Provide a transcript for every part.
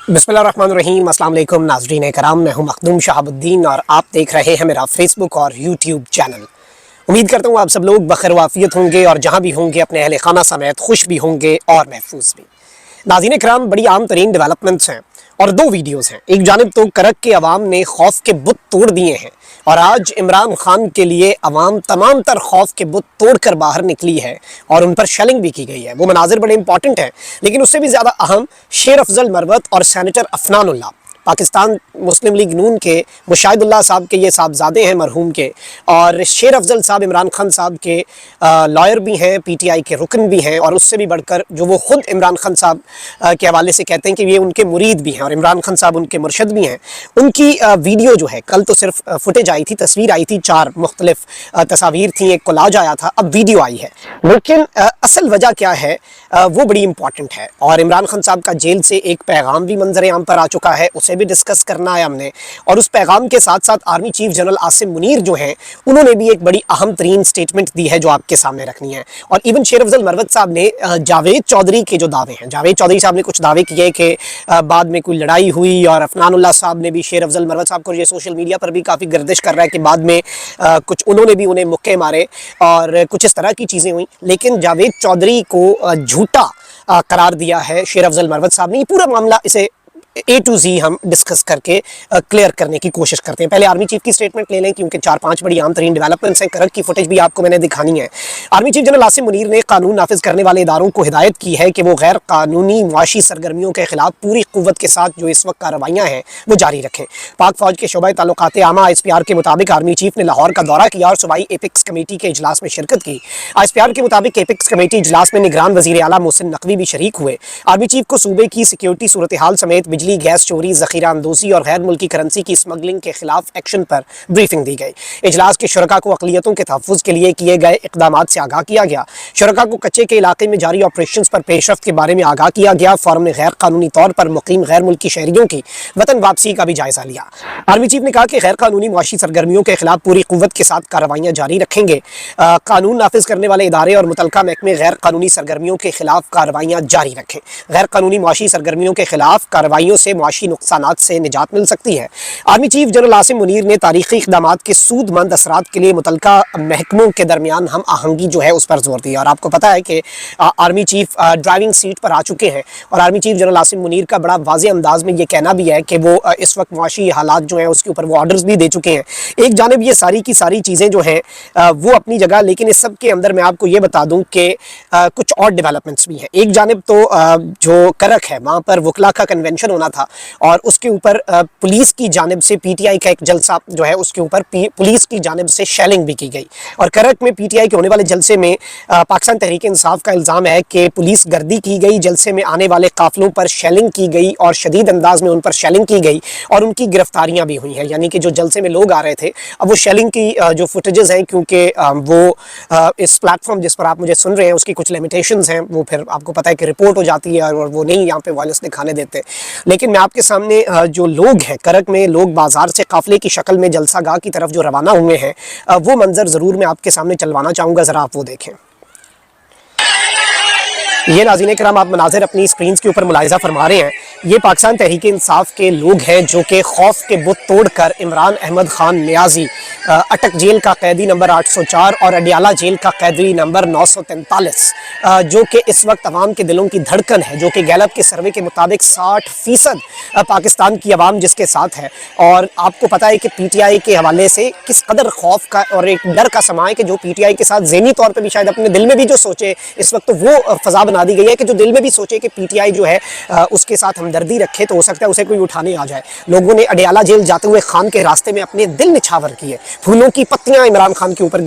बिस्मिल्लाहिर्रहमानिर्रहीम। अस्सलाम वालेकुम नाज़रीन कराम, मैं हूं मखदूम शहाबुद्दीन और आप देख रहे हैं मेरा फेसबुक और यूट्यूब चैनल। उम्मीद करता हूं आप सब लोग बखैर वाफियत होंगे और जहां भी होंगे अपने अहले खाना समेत खुश भी होंगे और महफूज भी। नाज़रीन कराम, बड़ी आम तरीन डेवलपमेंट्स हैं और दो वीडियोज़ हैं। एक जानिब तो करक के अवाम ने खौफ के बुत तोड़ दिए हैं और आज इमरान खान के लिए अवाम तमाम तर खौफ के बुत तोड़ कर बाहर निकली है और उन पर शेलिंग भी की गई है। वो मनाजिर बड़े इंपॉर्टेंट हैं, लेकिन उससे भी ज़्यादा अहम शेर अफजल मरवत और सैनेटर अफनानुल्लाह, पाकिस्तान मुस्लिम लीग नून के मुशाहिदुल्लाह साहब के ये साहबजादे हैं मरहूम के, और शेर अफजल साहब इमरान खान साहब के लॉयर भी हैं, पीटीआई के रुकन भी हैं, और उससे भी बढ़कर जो वो ख़ुद इमरान खान साहब के हवाले से कहते हैं कि ये उनके मुरीद भी हैं और इमरान खान साहब उनके मुर्शद भी हैं। उनकी वीडियो जो है, कल तो सिर्फ फुटेज आई थी, तस्वीर आई थी, 4 मुख्तलिफ तस्वीर थी, एक कोलाज आया था, अब वीडियो आई है। लेकिन असल वजह क्या है वो बड़ी इंपॉर्टेंट है। और इमरान खान साहब का जेल से एक पैगाम भी मंजर आम पर आ चुका है, उसे भी डिस्कस करना है हमने। और उस पैगाम के साथ साथ army chief general Asim Munir जो हैं, उन्होंने भी एक बड़ी अहम तरीन स्टेटमेंट दी है जो आपके सामने रखनी है। और इवन शेर अफजल मरवत साहब ने जावेद चौधरी के जो दावे हैं, जावेद चौधरी साहब ने कुछ दावे किए कि बाद में कोई लड़ाई हुई, और अफनानुल्लाह साहब ने भी शेर अफजल मरवत साहब को ये सोशल मीडिया पर भी काफ़ी गर्दिश कर रहा है कि बाद में कुछ उन्होंने भी उन्हें मुक्के मारे और कुछ इस तरह की चीज़ें हुई। लेकिन जावेद चौधरी को झूठा करार दिया है शेर अफजल मरवत साहब ने। ये पूरा मामला इसे A to Z हम डिस्कस करके क्लियर करने की कोशिश करते हैं। पहले आर्मी चीफ की स्टेटमेंट ले लें, क्योंकि 4-5 बड़ी आम तरीन डेवलपमेंट्स हैं। करक की फुटेज भी आपको मैंने दिखानी है। Army chief general Asim Munir ने कानून नाफिज करने वाले इदारों को हिदायत की है कि वो गैर कानूनी मुआशी सरगर्मियों के खिलाफ पूरी कुव्वत के साथ जो इस वक्त कार्रवाइयाँ हैं वो जारी रखें। पाक फौज के शोबा ताल्लुकात आमा ISPR के मुताबिक आर्मी चीफ ने लाहौर का दौरा किया और सूबाई एपिक्स कमेटी के इजलास में शिरकत की। ISPR के मुताबिक एपिक्स कमेटी इजलास में निगरान वज़ीर आला मोहसिन नकवी भी शरीक हुए। आर्मी चीफ को सूबे की सिक्योरिटी सूरत हाल समेत बिजली, गैस चोरी, ज़ख़ीरा अंदोज़ी और गैर मुल्की करेंसी की स्मगलिंग के खिलाफ एक्शन पर ब्रीफिंग दी गई। इजलास के शुरका को अक़लियतों के तहफ़्फ़ुज़ के लिए किए गए इक़दामात से आगाह किया गया। शुरका को कच्चे के इलाके में जारी ऑपरेशंस पर पेशरफ्त के बारे में आगाह किया गया। फोरम ने गैर कानूनी तौर पर मुक़ीम गैर मुल्की शहरियों की वतन वापसी का भी जायज़ा लिया। आर्मी चीफ ने कहा कि गैर कानूनी मुआशी सरगर्मियों के खिलाफ पूरी कुव्वत के साथ कार्रवाइयाँ जारी रखेंगे। कानून नाफिज करने वाले इदारे और मुतलका महकमे गैर कानूनी सरगर्मियों के खिलाफ कार्रवाइयाँ जारी रखें। गैर कानूनी मुआशी सरगर्मियों के खिलाफ कार्रवाइयों से मुआशी नुकसानात से निजात मिल सकती है। Army chief general Asim Munir ने तारीखी इक़दामात के सूदमंद असरात के लिए मुतलका महकमों के दरमियान हम आहंगी जो है उस पर जोर दिया। और आपको पता है कि आर्मी चीफ ड्राइविंग सीट पर आ चुके हैं और army chief general Asim Munir का बड़ा वाज़ेह अंदाज में ये कहना भी है कि वो इस वक्त मुआशी हालात जो हैं उसके ऊपर वो ऑर्डर्स भी दे चुके हैं। एक जानिब ये सारी की सारी चीज़ें जो हैं वो अपनी जगह, लेकिन इस सब के अंदर मैं आपको ये बता दूं कि कुछ और डेवलपमेंट्स भी हैं। एक जानिब तो जो करक है वहाँ पर वकला का कन्वेंशन होना था और उसके ऊपर पुलिस की जानिब से पीटीआई का एक जलसा जो है उसके ऊपर पुलिस की जानिब से शेलिंग भी की गई। और करक में पीटीआई के होने वाले जलसे में पाकिस्तान तहरीक इंसाफ का इल्ज़ाम है कि पुलिस गर्दी की गई, जलसे में आने वाले काफिलों पर शेलिंग की गई और शदीद अंदाज में उन पर शेलिंग की गई और उनकी गिरफ्तारियां भी हुई हैं। यानी कि जो जलसे में लोग आ रहे थे, अब वो शेलिंग की जो फुटेजेस हैं, क्योंकि वो इस प्लेटफॉर्म जिस पर आप मुझे सुन रहे हैं उसकी कुछ लिमिटेशंस हैं, वो फिर आपको पता है कि रिपोर्ट हो जाती है और वो नहीं यहाँ पे वायलेंस दिखाने देते। लेकिन मैं आपके सामने जो लोग हैं, करक में लोग बाजार से काफिले की शक्ल में जलसागाह की तरफ जो रवाना हुए हैं, वो मंजर ज़रूर मैं आपके सामने चलवाना चाहूँगा, ज़रा आप वो देखें। ये नाज़रीन कराम आप मनाज़िर अपनी स्क्रीन के ऊपर मुलाहिज़ा फरमा रहे हैं। ये पाकिस्तान तहरीक इंसाफ के लोग हैं जो कि खौफ के बुत तोड़कर इमरान अहमद खान नियाज़ी अटक जेल का कैदी नंबर 804 और अडियाला जेल का कैदी नंबर 943 जो कि इस वक्त अवाम के दिलों की धड़कन है, जो कि गैलप के सर्वे के मुताबिक 60% पाकिस्तान की आवाम जिसके साथ है। और आपको पता है कि पीटीआई के हवाले से किस कदर खौफ का और एक डर का समा है कि जो पीटीआई के साथ ज़हनी तौर पर भी शायद अपने दिल में भी जो सोचे इस वक्त, तो वो फ़ज़ा बना दी गई है कि जो दिल में भी सोचे कि पीटीआई जो है उसके साथ हमदर्दी रखे तो हो सकता है उसे कोई उठाने आ जाए। लोगों ने अडियाला जेल जाते हुए खान के रास्ते में अपने दिल निछावर किए, फूलों की पत्तियां इमरान खान के ऊपर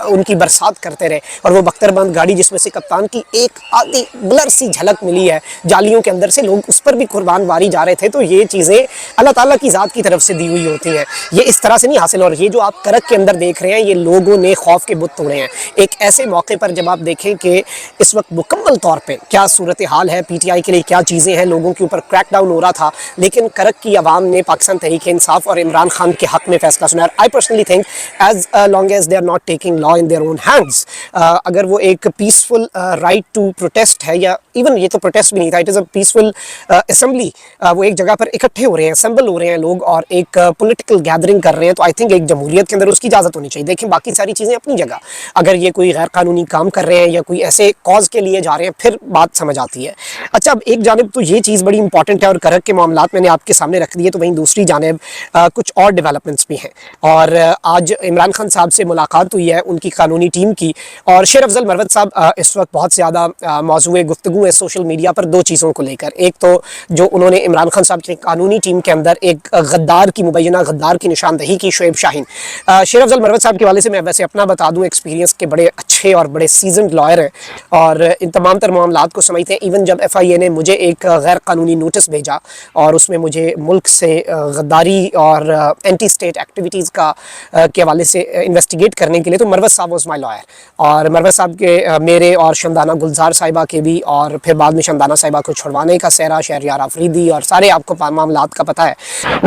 उनकी बरसात करते रहे। और वो बख्तरबंद गाड़ी जिसमें से कप्तान की एक आधी ब्लर सी झलक मिली है जालियों के अंदर से, लोग उस पर भी कुर्बान वारी जा रहे थे। तो ये चीज़ें अल्लाह ताला की ज़ात की तरफ से दी हुई होती हैं, ये इस तरह से नहीं हासिल। और ये जो आप करक के अंदर देख रहे हैं, ये लोगों ने खौफ के बुत तोड़े हैं। एक ऐसे मौके पर जब आप देखें कि इस वक्त मुकम्मल तौर पे क्या सूरत हाल है, पीटीआई के लिए क्या चीज़ें हैं, लोगों के ऊपर क्रैकडाउन हो रहा था, लेकिन करक की आवाम ने पाकिस्तान तहरीक इंसाफ और इमरान खान के हक में फैसला सुना। I personally think as long as they are not taking law in their own hands, अगर वो एक पीसफुल राइट टू प्रोटेस्ट है या इवन ये तो प्रोटेस्ट भी नहीं था, it is a peaceful assembly. वो एक जगह पर इकट्ठे हो रहे हैं, असेंबल हो रहे हैं लोग और एक पॉलिटिकल गैदरिंग कर रहे हैं। तो आई थिंक एक जमहूरियत के अंदर उसकी इजाज़त होनी चाहिए। देखें बाकी सारी चीज़ें अपनी जगह, अगर ये कोई गैर कानूनी काम कर रहे हैं या कोई ऐसे कॉज के लिए जा रहे हैं फिर बात समझ आती है। अच्छा, अब एक जानब तो ये चीज़ बड़ी इंपॉर्टेंट है और करक के मामलात मैंने आपके सामने रख दिए, तो वहीं दूसरी जानब कुछ और डेवलपमेंट्स भी हैं। और आज इमरान खान साहब से मुलाकात हुई है उनकी कानूनी टीम की, और शेर अफजल मरवत साहब इस वक्त बहुत ज़्यादा मौजूए गुफ्तगू है सोशल मीडिया पर दो चीज़ों को लेकर। एक तो जो उन्होंने इमरान खान साहब की कानूनी टीम के अंदर एक गद्दार की मुबैना गद्दार की निशानदही की, शुएब शाहीन। शेर अफजल मरवत साहब के हवाले से मैं वैसे अपना बता दूं, एक्सपीरियंस के बड़े अच्छे और बड़े सीजनड लॉयर हैं और इन तमाम तर मामलात को समझते हैं। इवन जब FIA ने मुझे एक गैर कानूनी नोटिस भेजा और उसमें मुझे मुल्क से गद्दारी और एंटी स्टेट एक्टिविटीज़ का के हवाले से इन्वेस्टिगेट करने के लिए, तो मरवत साहब वॉज माई लॉयर। और मरवत साहब के मेरे और शमदाना गुलजार साहिबा के भी, और फिर बाद में शमदाना साहिबा को छुड़वाने का सहरा, शहरयार आफरीदी और सारे आपको मामलात का पता है।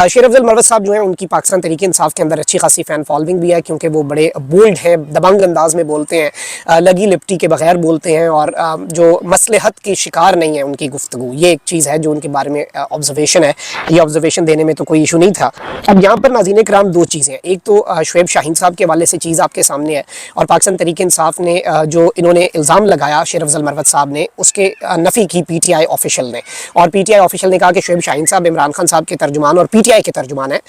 शेर अफजल मरवत साहब जो है उनकी पाकिस्तान तहरीक इंसाफ के अंदर अच्छी खासी फ़ैन फॉलोइंग भी है, क्योंकि वो बड़े बोल्ड हैं, दबंग अंदाज में बोलते हैं, लगी लिपटी के बगैर बोलते हैं और जो मसलहत की शिकार नहीं है उनकी गुफ्तगू। ये एक चीज़ है जो उनके बारे में ऑब्जर्वेशन है। ये ऑब्जर्वेशन देने में तो कोई इशू नहीं था। अब यहाँ पर नाज़रीन कराम दो चीज़ें, एक तो शुएब शाहीन साहब के हवाले से चीज़ आपके सामने है, और पाकिस्तान तहरीक इंसाफ ने जो इन्होंने इल्ज़ाम लगाया शेर अफजल मरवत साहब ने, उसके नफ़ी की PTI ऑफिशियल ने। और PTI ऑफिशियल ने कहा कि शुएब शाहीन साहब इमरान खान साहब के तर्जुमान और PTI के तर्जुमान है,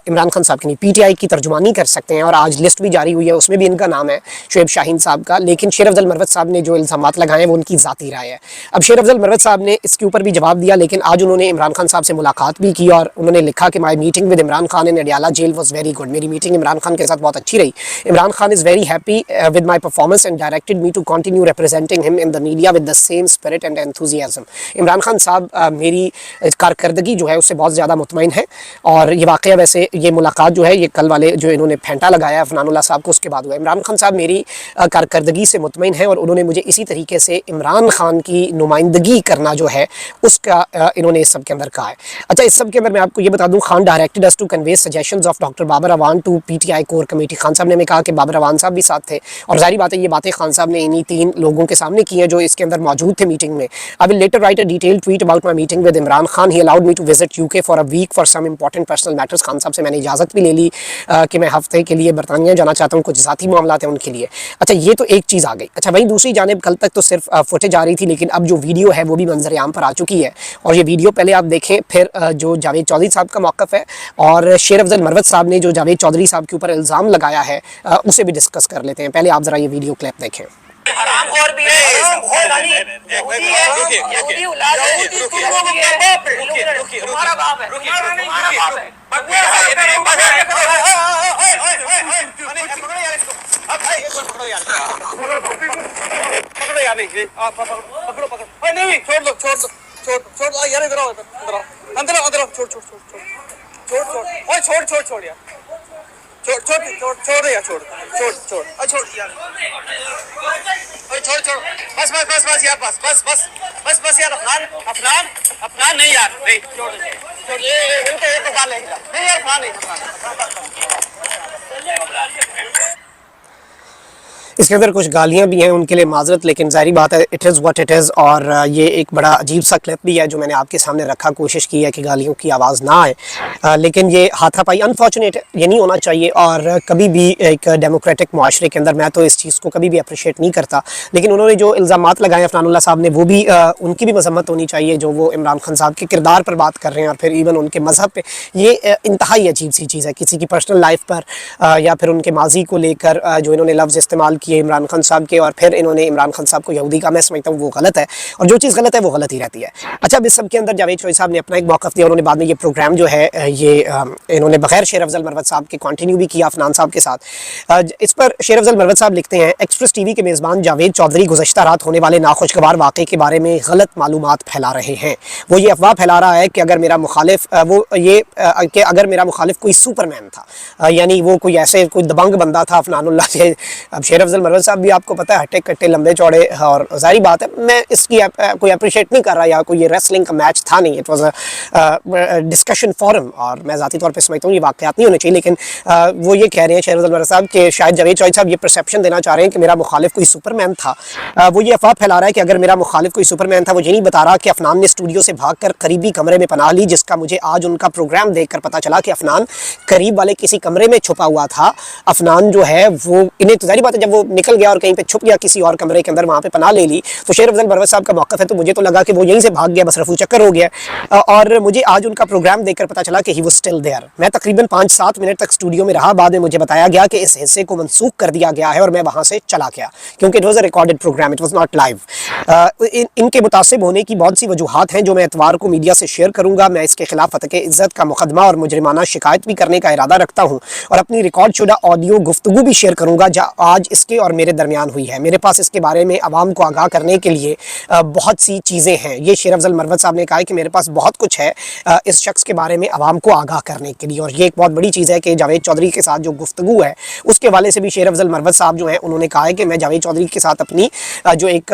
इमरान खान साहब की नहीं, PTI की तर्जुमानी कर सकते हैं। और आज लिस्ट भी जारी हुई है, उसमें भी इनका नाम है शुएब शाहीन साहब का। लेकिन शेर अफजल मरवत साहब ने जो इल्ज़ामात लगाए हैं वो उनकी ज़ाती राय है। अब शेर अफजल मरवत साहब ने इसके ऊपर भी जवाब दिया, लेकिन आज उन्होंने इमरान खान साहब से मुलाकात भी की और उन्होंने लिखा कि my meeting with Imran Khan in Adiala jail was very good. मेरी मीटिंग इमरान खान के साथ बहुत अच्छी रही। Imran Khan is very happy with my performance and directed me to continue representing him in the media with the same spirit and enthusiasm. Imran Khan sahab मेरी कारकर्दगी जो है उससे बहुत ज़्यादा मुतमईन है। और ये वाक़या वैसे ये मुलाकात जो है ये कल वाले जो इन्होंने फेंटा लगाया अफनानुल्लाह साहब को उसके बाद हुआ। इमरान खान साहब मेरी कारकर्दगी से मुतमईन है और उन्होंने मुझे इसी तरीके से इमरान खान की नुमाइंदगी करना जो है उसका इन्होंने इस सब के अंदर कहा है। अच्छा, इस सब के अंदर मैं आपको ये बता दूं, Khan directed us to convey suggestions of doctor Babar Awan to PTI core committee. Khan sahab ने हमें कहा कि बाबर अवान साहब भी साथ थे, और जाहिर बात है ये बातें खान साहब ने इन्हीं 3 लोगों के सामने की हैं जो इसके अंदर मौजूद थे मीटिंग में। I will later write a detailed tweet about my meeting with Imran Khan. He allowed me to visit UK for a week for some important personal matters. Khan sahab से मैंने इजाज़त भी ले ली कि मैं हफ्ते के लिए बरतानिया जाना चाहता हूँ, कुछ ज़ाती मामलात हैं उनके लिए। अच्छा, ये तो एक चीज़ आ गई। अच्छा, वहीं दूसरी जानिब कल तक तो सिर्फ फुटेज आ रही थी, लेकिन अब जो वीडियो है वो भी मंजर आम पर आ चुकी है। और ये वीडियो पहले आप देखें, फिर जो जावेद चौधरी साहब का मौक़िफ़ है और शेर अफजल मरवत साहब ने जो जावेद चौधरी साहब के ऊपर इल्ज़ाम लगाया है उसे भी डिस्कस कर लेते हैं। पहले आप ज़रा ये वीडियो क्लिप देखें। और भी है, यहूदी है, यहूदी औलाद है, तुम्हारा बाप है, तुम्हारा बाप है। पकड़ो यार, नहीं छोड़ दो, छोड़ दो, छोड़ दो यार, इधर आओ, अंदर आओ, अंदर आओ, छोड़ छोड़ छोड़ छोड़ छोड़ छोड़ ओए छोड़ छोड़ छोड़ यार, छोड़ छोड़ छोड़ छोड़ यार, छोड़ छोड़ छोड़ ओए छोड़ यार, ओए छोड़ छोड़, बस बस बस बस यार, बस बस बस बस बस यार, अफनान अफनान अफनान नहीं यार, नहीं छोड़ छोड़, ये इनके एक गाल है नहीं यार, अफनान नहीं, इसके अंदर कुछ गालियाँ भी हैं, उनके लिए माजरत, लेकिन ज़ाहिर बात है it is what it is. और ये एक बड़ा अजीब सा क्लिप भी है जो मैंने आपके सामने रखा, कोशिश की है कि गालियों की आवाज़ ना आए, लेकिन ये हाथापाई अनफॉर्चुनेट ये नहीं होना चाहिए। और कभी भी एक डेमोक्रेटिक माशरे के अंदर मैं तो इस चीज़ को कभी भी अप्रिशिएट नहीं करता, लेकिन उन्होंने जो इल्ज़ामात लगाए अफनानुल्लाह साहब ने वो भी उनकी भी मजम्मत होनी चाहिए, जो वो इमरान खान साहब के किरदार पर बात कर रहे हैं और फिर इवन उनके मज़हब पर। ये इंतहाई अजीब सी चीज़ है, किसी की पर्सनल लाइफ पर या फिर उनके माजी को लेकर जो इन्होंने लफ्ज़ इस्तेमाल किए इमरान खान साहब के, और फिर इन्होंने इमरान खान साहब को यहूदी का, मैं समझता हूँ वो गलत है, और जो चीज़ गलत है वो गलत ही रहती है। अच्छा, अब इस सब के अंदर जावेद चौधरी साहब ने अपना एक मौक़िफ़ दिया, उन्होंने बाद में ये प्रोग्राम जो है ये इन्होंने बगैर शेर अफजल मरवत साहब के कंटिन्यू भी किया अफनान साहब के साथ। इस पर शेर अफजल मरवत साहब लिखते हैं, एक्सप्रेस TV के मेज़बान जावेद चौधरी गुज़श्ता रात होने वाले नाखुशगवार वाक़े के बारे में गलत मालूमात फैला रहे हैं। वो ये अफवाह फैला रहा है कि अगर मेरा मुखालिफ कि अगर मेरा मुखालिफ कोई सुपरमैन था, यानी वो कोई ऐसे कोई दबंग बंदा था अफनानुल्लाह से। अब शेर अफजल अफजल मरवत साहब भी आपको पता है हट्टे कट्टे लंबे चौड़े, और ज़ाहिर बात है मैं इसकी कोई अप्रिशिएट नहीं कर रहा या कोई ये रेसलिंग का मैच था नहीं, it was a discussion forum, और मैं ज़ाती तौर पे समझता हूँ ये वाक़यात नहीं होने चाहिए। लेकिन वो ये कह रहे हैं शेर अफजल मरवत साहब कि शायद जावेद चौधरी साहब ये परसेप्शन देना चाह रहे हैं कि मेरा मुखालिफ कोई सुपरमैन था। वो ये अफवाह फैला रहा है कि अगर मेरा मुखालिफ कोई सुपरमैन था, वो ये नहीं बता रहा कि अफनान ने स्टूडियो से भागकर करीबी कमरे में पनाह ली, जिसका मुझे आज उनका प्रोग्राम देखकर पता चला कि अफनान करीब वाले किसी कमरे में छुपा हुआ था। अफनान जो है वो, इन्हें तो जाहिर बात है जब वो निकल गया और कहीं पे छुप गया किसी और कमरे के अंदर, वहाँ पे पनाह ले ली, तो शेर अफजल मरवत साहब का मौक़िफ़ है, तो मुझे तो लगा कि वो यहीं से भाग गया, बस रफू चक्कर हो गया। और मुझे आज उनका प्रोग्राम देखकर पता चला कि ही वाज स्टिल देयर। मैं तकरीबन 5-7 मिनट तक स्टूडियो में रहा, बाद में मुझे बताया गया कि इस हिस्से को मनसूख कर दिया गया है और मैं वहाँ से चला गया, क्योंकि it was a recorded programme, it was not live. इनके मुतासिब होने की बहुत सी वजूहात हैं जो मैं एतवार को मीडिया से शेयर करूँगा। मैं इसके खिलाफ फ़तक़े इज़्ज़त का मुकदमा और मुजरिमाना शिकायत भी करने का इरादा रखता हूँ, और अपनी रिकॉर्ड शुदा ऑडियो गुफ्तगू भी शेयर करूँगा जो आज इसके और मेरे दरमियान हुई है। मेरे पास इसके बारे में आवाम को आगाह करने के लिए बहुत सी चीज़ें हैं। ये शेर अफजल मरवत साहब ने कहा है कि मेरे पास बहुत कुछ है इस शख्स के बारे में आवाम को आगाह करने के लिए, और ये एक बहुत बड़ी चीज़ है कि जावेद चौधरी के साथ जो गुफ्तगू है उसके हवाले से भी शेर अफजल मरवत साहब जो हैं उन्होंने कहा है कि मैं जावेद चौधरी के साथ अपनी जो एक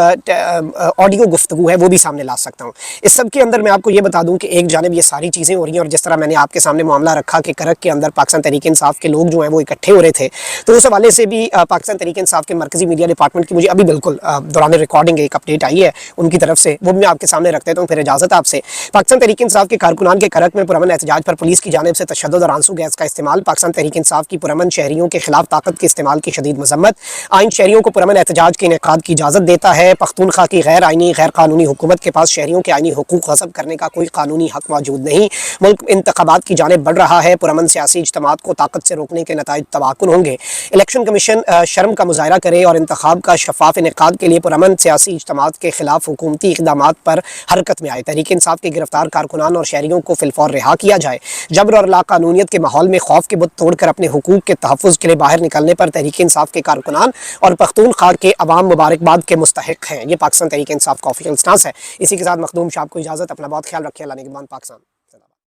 ऑडियो गुफ्तगू है वो भी सामने ला सकता हूँ। इस सब के अंदर मैं आपको ये बता दूँ कि एक जानिब ये सारी चीज़ें हो रही हैं, और जिस तरह मैंने आपके सामने मामला रखा कि करक के अंदर पाकिस्तान तहरीक इंसाफ के लोग जो हैं वो इकट्ठे हो रहे थे, तो उस हवाले से भी पाकिस्तान तहरीक इंसाफ के मरकज़ी मीडिया डिपार्टमेंट की मुझे अभी बिल्कुल दौरान रिकॉर्डिंग एक अपडेट आई है उनकी तरफ से, वो भी मैं आपके सामने रख देता हूँ, फिर इजाज़त आपसे। पाकिस्तान तहरीक इंसाफ के कारकुनान के करक में पुरअमन एहतजाज पर पुलिस की जानिब से तशद्दुद और आंसू गैस का इस्तेमाल, पाकिस्तान तहरीक इंसाफ की पुरअमन शहरियों के खिलाफ ताकत के इस्तेमाल की शदीद मजम्मत। आइन शहरियों को पुरअमन एहतजाज के इनेकाद की इजाज़त देता है। पख्तूनख्वा की गैर आइनी गैर कानूनी हुकूमत के पास शहरियों के आइनी हुकूक गज़ब करने का कोई कानूनी हक मौजूद नहीं। मुल्क इंतखाबात की जानिब बढ़ रहा है, पुरअमन सियासी इज्तिमात को ताकत से रोकने के नताइज तबाकुन होंगे। इलेक्शन कमीशन शर्म का मुजाहरा करे और इंतखाब का शफाफ इनेकाद के लिए पुरअमन सियासी इज्तिमात के खिलाफ हुकूमती इक़दामात पर हरकत में आए। तहरीक इंसाफ के गिरफ्तार कारकुनान और शहरियों को फिलफौर रिहा किया जाए। जबर और लाकानूनियत के माहौल में खौफ के बुत तोड़कर अपने हुकूक के तहफ़्फ़ुज़ के लिए बाहर निकलने पर तहरीक इंसाफ के कारकुनान और पख्तूनख्वा के अवाम मुबारकबाद के मुस्तहिक़ हैं। ये पाकिस्तान तहरीक इंसाफ का ऑफिशियल स्टांस है। इसी के साथ मखदूम साहब को इजाज़त, अपना बहुत ख्याल रखिए। अल्लाह निगहबान पाकिस्तान।